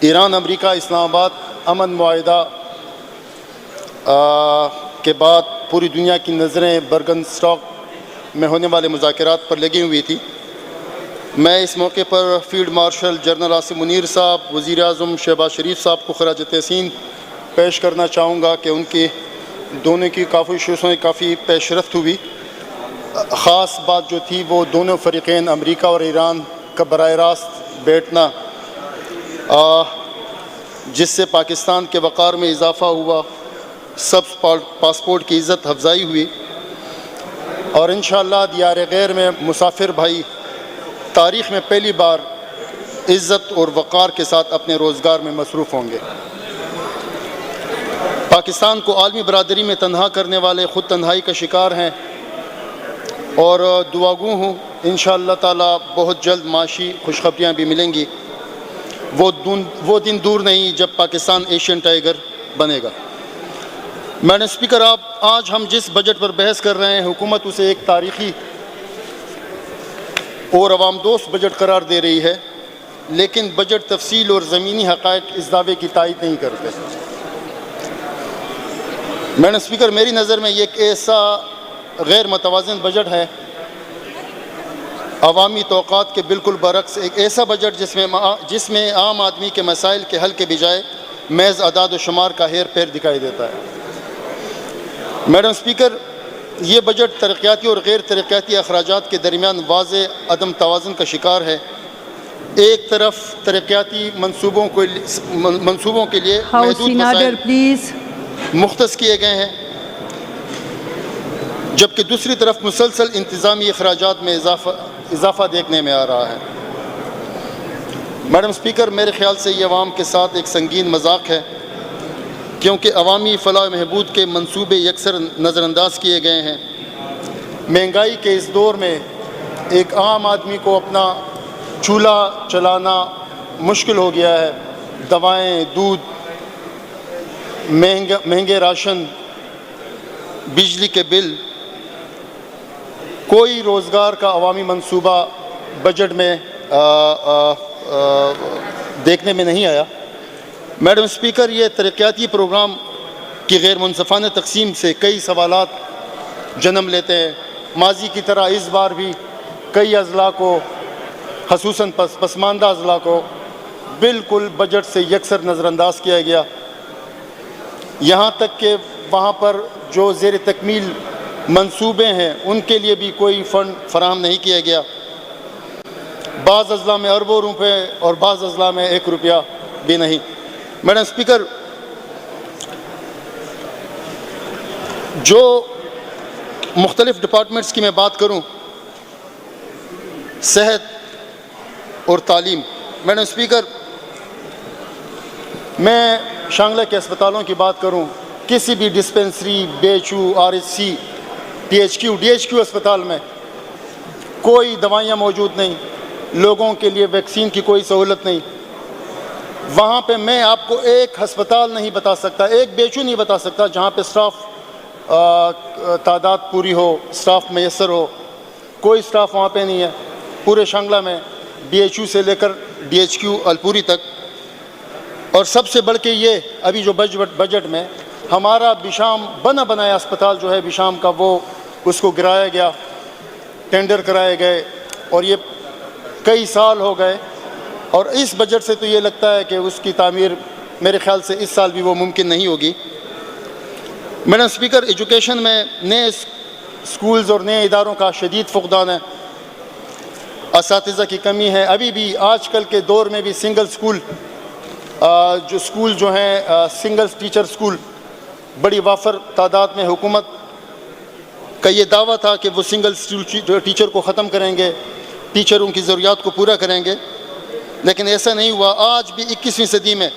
ایران امریکہ اسلام آباد امن معاہدہ کے بعد پوری دنیا کی نظریں برگن اسٹاک میں ہونے والے مذاکرات پر لگی ہوئی تھی۔ میں اس موقع پر field marshal general Asim Munir صاحب، وزیر اعظم شہباز شریف صاحب کو خراج تحسین پیش کرنا چاہوں گا کہ ان کی دونوں کی کافی شعبوں میں کافی پیش رفت ہوئی۔ خاص بات جو تھی وہ دونوں فریقین امریکہ اور ایران کا براہ راست بیٹھنا، جس سے پاکستان کے وقار میں اضافہ ہوا، سب پاسپورٹ کی عزت افزائی ہوئی، اور انشاءاللہ دیار غیر میں مسافر بھائی تاریخ میں پہلی بار عزت اور وقار کے ساتھ اپنے روزگار میں مصروف ہوں گے۔ پاکستان کو عالمی برادری میں تنہا کرنے والے خود تنہائی کا شکار ہیں، اور دعاگو ہوں انشاءاللہ تعالی بہت جلد معاشی خوشخبریاں بھی ملیں گی۔ وہ دن دور نہیں جب پاکستان ایشین ٹائیگر بنے گا۔ میڈم اسپیکر، آج ہم جس بجٹ پر بحث کر رہے ہیں، حکومت اسے ایک تاریخی اور عوام دوست بجٹ قرار دے رہی ہے، لیکن بجٹ تفصیل اور زمینی حقائق اس دعوے کی تائید نہیں کرتے۔ میڈم اسپیکر، میری نظر میں یہ ایک ایسا غیر متوازن بجٹ ہے، عوامی توقعات کے بالکل برعکس ایک ایسا بجٹ جس میں عام آدمی کے مسائل کے حل کے بجائے محض اعداد و شمار کا ہیر پھیر دکھائی دیتا ہے۔ میڈم اسپیکر، یہ بجٹ ترقیاتی اور غیر ترقیاتی اخراجات کے درمیان واضح عدم توازن کا شکار ہے۔ ایک طرف ترقیاتی منصوبوں کے لیے محدود وسائل مختص کیے گئے ہیں، جبکہ دوسری طرف مسلسل انتظامی اخراجات میں اضافہ دیکھنے میں آ رہا ہے۔ میڈم اسپیکر، میرے خیال سے یہ عوام کے ساتھ ایک سنگین مذاق ہے، کیونکہ عوامی فلاح و بہبود کے منصوبے یکسر نظر انداز کیے گئے ہیں۔ مہنگائی کے اس دور میں ایک عام آدمی کو اپنا چولہا چلانا مشکل ہو گیا ہے۔ دوائیں، دودھ، مہنگے راشن، بجلی کے بل، کوئی روزگار کا عوامی منصوبہ بجٹ میں دیکھنے میں نہیں آیا۔ میڈم اسپیکر، یہ ترقیاتی پروگرام کی غیر منصفانہ تقسیم سے کئی سوالات جنم لیتے ہیں۔ ماضی کی طرح اس بار بھی کئی اضلاع کو، خصوصاً پسماندہ اضلاع کو بالکل بجٹ سے یکسر نظر انداز کیا گیا، یہاں تک کہ وہاں پر جو زیر تکمیل منصوبے ہیں ان کے لیے بھی کوئی فنڈ فراہم نہیں کیا گیا۔ بعض اضلاع میں اربوں روپے اور بعض اضلاع میں 1 روپیہ بھی نہیں۔ میڈم اسپیکر، جو مختلف ڈپارٹمنٹس کی میں بات کروں، صحت اور تعلیم، میڈم اسپیکر، میں شانگلہ کے اسپتالوں کی بات کروں، کسی بھی dispensary, B H U, R H C, D H Q اسپتال میں کوئی دوائیاں موجود نہیں، لوگوں کے لیے ویکسین کی کوئی سہولت نہیں۔ وہاں پہ میں آپ کو ایک ہسپتال نہیں بتا سکتا، ایک بی ایچ یو نہیں بتا سکتا جہاں پہ اسٹاف تعداد پوری ہو، اسٹاف میسر ہو۔ کوئی اسٹاف وہاں پہ نہیں ہے پورے شانگلہ میں، بی ایچ یو سے لے کر ڈی ایچ کیو الپوری تک۔ اور سب سے بڑھ کے یہ ابھی جو بجٹ میں ہمارا بشام بنا بنایا اسپتال جو ہے بشام کا، وہ اس کو گرایا گیا، ٹینڈر کرائے گئے، اور یہ کئی سال ہو گئے، اور اس بجٹ سے تو یہ لگتا ہے کہ اس کی تعمیر میرے خیال سے اس سال بھی وہ ممکن نہیں ہوگی۔ میڈم اسپیکر، ایجوکیشن میں نئے اسکولز اور نئے اداروں کا شدید فقدان ہے، اساتذہ کی کمی ہے۔ ابھی بھی آج کل کے دور میں بھی اسکول جو ہیں سنگل ٹیچر اسکول بڑی وافر تعداد میں، حکومت کا یہ دعویٰ تھا کہ وہ سنگل ٹیچر کو ختم کریں گے، ٹیچروں کی ضروریات کو پورا کریں گے، لیکن ایسا نہیں ہوا۔ آج بھی 21ویں صدی میں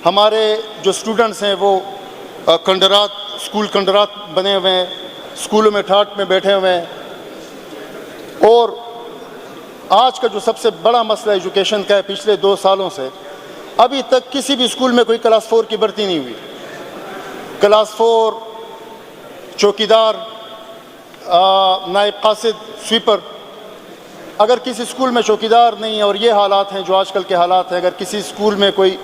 ہمارے جو اسٹوڈنٹس ہیں وہ اسکول کنڈرات بنے ہوئے ہیں، اسکولوں میں ٹھاٹ میں بیٹھے ہوئے ہیں، اور آج کا جو سب سے بڑا مسئلہ ایجوکیشن کا ہے، پچھلے 2 سالوں سے ابھی تک کسی بھی اسکول میں کوئی کلاس 4 کی بھرتی نہیں ہوئی۔ کلاس 4 چوکیدار، نائب قاصد، سویپر، اگر کسی اسکول میں چوکیدار نہیں ہے، اور یہ حالات ہیں جو آج کل کے حالات ہیں، اگر کسی اسکول میں کوئی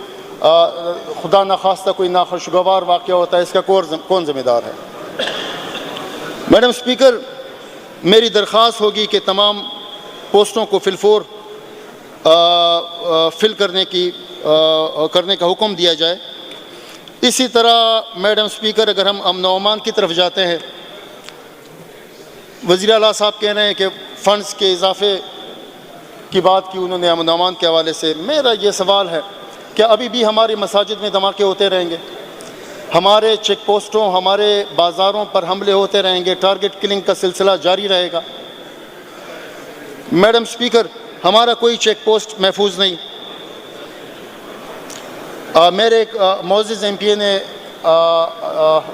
خدا نخواستہ کوئی ناخوشگوار واقعہ ہوتا ہے، اس کا کون ذمہ دار ہے؟ میڈم اسپیکر، میری درخواست ہوگی کہ تمام پوسٹوں کو فل کرنے کا حکم دیا جائے۔ اسی طرح میڈم اسپیکر، اگر ہم امن و امان کی طرف جاتے ہیں، وزیر اعلیٰ صاحب کہہ رہے ہیں کہ فنڈز کے اضافے کی بات کی انہوں نے امن و امان کے حوالے سے۔ میرا یہ سوال ہے کہ ابھی بھی ہماری مساجد میں دھماکے ہوتے رہیں گے، ہمارے چیک پوسٹوں، ہمارے بازاروں پر حملے ہوتے رہیں گے، ٹارگٹ کلنگ کا سلسلہ جاری رہے گا؟ میڈم اسپیکر، ہمارا کوئی چیک پوسٹ محفوظ نہیں۔ میرے ایک معزز ایم پی اے نے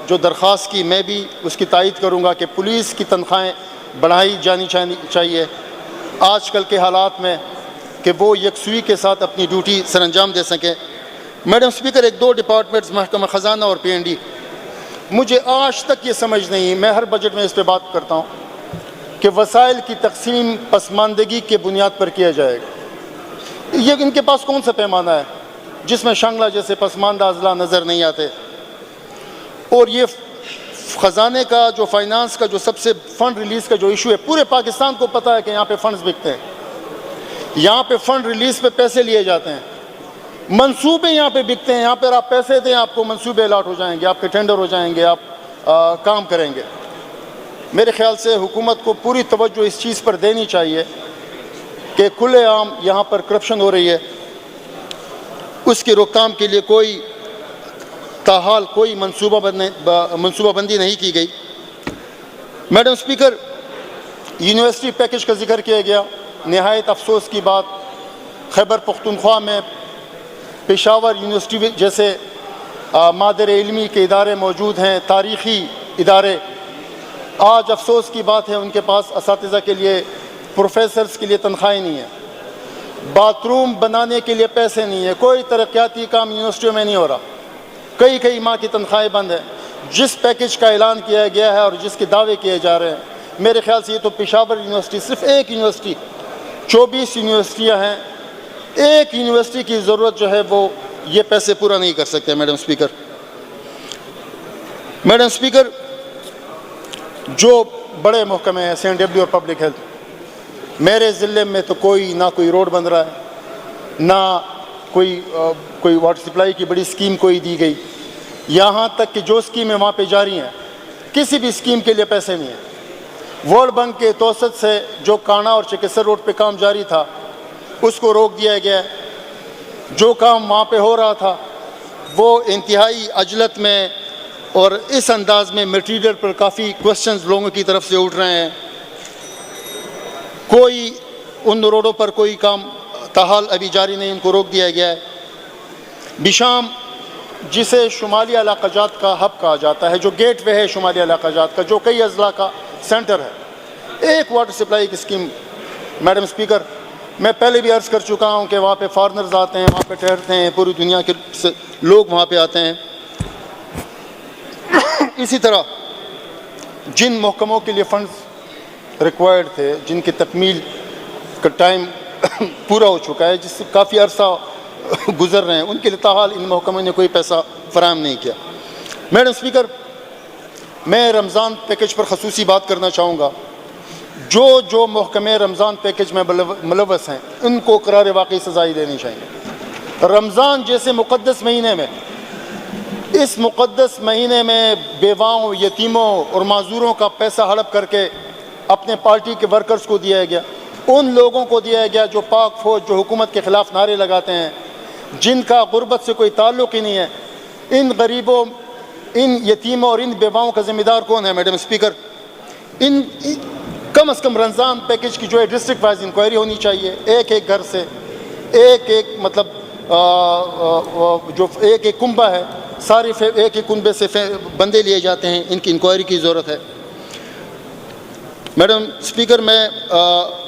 جو درخواست کی، میں بھی اس کی تائید کروں گا کہ پولیس کی تنخواہیں بڑھائی جانی چاہیے آج کل کے حالات میں، کہ وہ یکسوئی کے ساتھ اپنی ڈیوٹی سر انجام دے سکیں۔ میڈم اسپیکر، ایک دو ڈپارٹمنٹس، محکمہ خزانہ اور پی این ڈی، مجھے آج تک یہ سمجھ نہیں، میں ہر بجٹ میں اس پہ بات کرتا ہوں کہ وسائل کی تقسیم پسماندگی کے بنیاد پر کیا جائے گا۔ یہ ان کے پاس کون سا پیمانہ ہے جس میں شنگلہ جیسے پسماندہ اضلاع نظر نہیں آتے؟ اور یہ خزانے کا جو فائنانس کا جو سب سے فنڈ ریلیز کا جو ایشو ہے، پورے پاکستان کو پتہ ہے کہ یہاں پہ فنڈز بکتے ہیں، یہاں پہ فنڈ ریلیز پہ پیسے لیے جاتے ہیں، منصوبے یہاں پہ بکتے ہیں، یہاں پر آپ پیسے دیں، آپ کو منصوبے الاٹ ہو جائیں گے، آپ کے ٹینڈر ہو جائیں گے، آپ کام کریں گے۔ میرے خیال سے حکومت کو پوری توجہ اس چیز پر دینی چاہیے کہ کھلے عام یہاں پر کرپشن ہو رہی ہے، اس کی روک تھام کے لیے کوئی تاحال کوئی منصوبہ بندی نہیں کی گئی۔ میڈم اسپیکر، یونیورسٹی پیکج کا ذکر کیا گیا، نہایت افسوس کی بات، خیبر پختونخوا میں پشاور یونیورسٹی جیسے مادر علمی کے ادارے موجود ہیں، تاریخی ادارے، آج افسوس کی بات ہے ان کے پاس اساتذہ کے لیے، پروفیسرز کے لیے تنخواہیں نہیں ہیں، باتھ روم بنانے کے لیے پیسے نہیں ہیں، کوئی ترقیاتی کام یونیورسٹیوں میں نہیں ہو رہا، کئی ماہ کی تنخواہیں بند ہیں۔ جس پیکج کا اعلان کیا گیا ہے اور جس کے دعوے کیے جا رہے ہیں، میرے خیال سے یہ تو پشاور یونیورسٹی، صرف ایک یونیورسٹی، 24 یونیورسٹیاں ہیں، ایک یونیورسٹی کی ضرورت جو ہے وہ یہ پیسے پورا نہیں کر سکتے۔ میڈم اسپیکر، جو بڑے محکمے ہیں، سی این ڈبلیو اور پبلک ہیلتھ، میرے ضلع میں تو نہ کوئی روڈ بن رہا ہے، نہ کوئی واٹر سپلائی کی بڑی اسکیم کوئی دی گئی، یہاں تک کہ جو اسکیمیں وہاں پہ جاری ہیں، کسی بھی اسکیم کے لیے پیسے نہیں ہیں۔ ورلڈ بینک کے توسط سے جو کانا اور چکیسر روڈ پہ کام جاری تھا، اس کو روک دیا گیا ہے۔ جو کام وہاں پہ ہو رہا تھا وہ انتہائی عجلت میں اور اس انداز میں میٹیریل پر کافی کوسچنز لوگوں کی طرف سے اٹھ رہے ہیں، کوئی ان روڈوں پر کوئی کام تاحال ابھی جاری نہیں، ان کو روک دیا گیا ہے۔ بشام، جسے شمالی علاقہ جات کا ہب کہا جاتا ہے، جو گیٹ وے ہے شمالی علاقہ جات کا، جو کئی اضلاع کا سینٹر ہے، ایک واٹر سپلائی کی اسکیم۔ میڈم اسپیکر، میں پہلے بھی عرض کر چکا ہوں کہ وہاں پہ فارنرز آتے ہیں، وہاں پہ ٹھہرتے ہیں، پوری دنیا کے لوگ وہاں پہ آتے ہیں۔ اسی طرح جن محکموں کے لیے فنڈز ریکوائرڈ تھے، جن کی تکمیل کا ٹائم پورا ہو چکا ہے، جس سے کافی عرصہ گزر رہے ہیں، ان کے لیے تاحال ان محکموں نے کوئی پیسہ فراہم نہیں کیا۔ میڈم اسپیکر، میں رمضان پیکج پر خصوصی بات کرنا چاہوں گا۔ جو محکمے رمضان پیکج میں ملوث ہیں، ان کو قرار واقعی سزائی دینی چاہیے۔ رمضان جیسے مقدس مہینے میں، اس مقدس مہینے میں بیواؤں، یتیموں اور معذوروں کا پیسہ ہڑپ کر کے اپنے پارٹی کے ورکرز کو دیا گیا، ان لوگوں کو دیا گیا جو پاک فوج، جو حکومت کے خلاف نعرے لگاتے ہیں، جن کا غربت سے کوئی تعلق ہی نہیں ہے۔ ان غریبوں، ان یتیموں اور ان بیواؤں کا ذمہ دار کون ہے؟ میڈم اسپیکر، کم از کم رمضان پیکج کی جو ہے ڈسٹرکٹ وائز انکوائری ہونی چاہیے، ایک گھر سے مطلب جو ایک کنبہ ہے، ساری ایک کنبے سے بندے لیے جاتے ہیں، ان کی انکوائری کی ضرورت ہے۔ میڈم اسپیکر، میں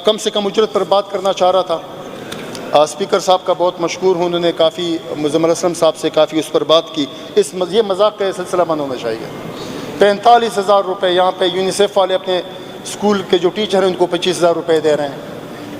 کم سے کم اجرت پر بات کرنا چاہ رہا تھا۔ اسپیکر صاحب کا بہت مشکور ہوں، انہوں نے کافی مزمل اسلم صاحب سے کافی اس پر بات کی۔ یہ مذاق کا سلسلہ بند ہونا چاہیے۔ 45,000 روپے یہاں پہ یونیسیف والے اپنے اسکول کے جو ٹیچر ہیں ان کو 25,000 روپے دے رہے ہیں۔